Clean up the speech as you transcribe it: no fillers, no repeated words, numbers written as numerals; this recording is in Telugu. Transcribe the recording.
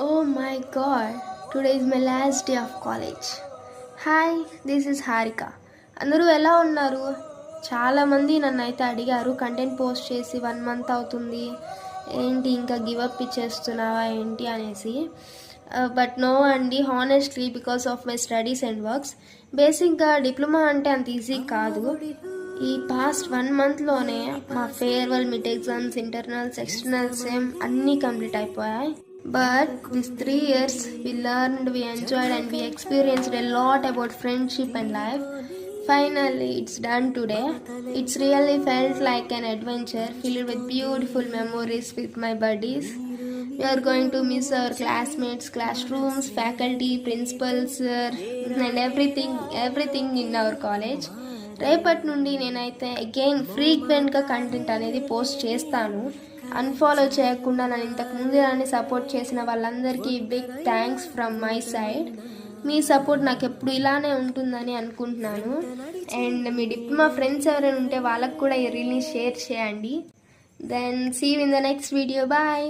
Oh my god, today is my last day of college. Hi, this is Harika. అందరూ ఎలా ఉన్నారు? చాలామంది నన్ను అయితే అడిగారు కంటెంట్ పోస్ట్ చేసి 1 మంత్ అవుతుంది, ఏంటి ఇంకా గివప్ ఇచ్చేస్తున్నావా ఏంటి అనేసి. బట్ నో అండి, honestly because of my studies and works. బేసిక్గా డిప్లొమా అంటే అంత ఈజీ కాదు. ఈ పాస్ట్ 1 మంత్లోనే మా farewell, mid exams, internals, externals అన్నీ కంప్లీట్ అయిపోయాయి. But these 3 years, we learned, we enjoyed, and we experienced a lot about friendship and life. Finally, it's done today. It's really felt like an adventure filled with beautiful memories with my buddies. We are going to miss our classmates, classrooms, faculty, principals, and everything in our college. రేపటి నుండి నేనైతే అగైన్ ఫ్రీక్వెంట్గా కంటెంట్ అనేది పోస్ట్ చేస్తాను. అన్ఫాలో చేయకుండా నన్ను ఇంతకు ముందు సపోర్ట్ చేసిన వాళ్ళందరికీ big thanks from my side. మీ సపోర్ట్ నాకు ఎప్పుడు ఇలానే ఉంటుందని అనుకుంటున్నాను. అండ్ మీ డిప్లొమా ఫ్రెండ్స్ ఎవరైనా ఉంటే వాళ్ళకు కూడా ఈ రీల్ని షేర్ చేయండి. Then see you in the next video. Bye.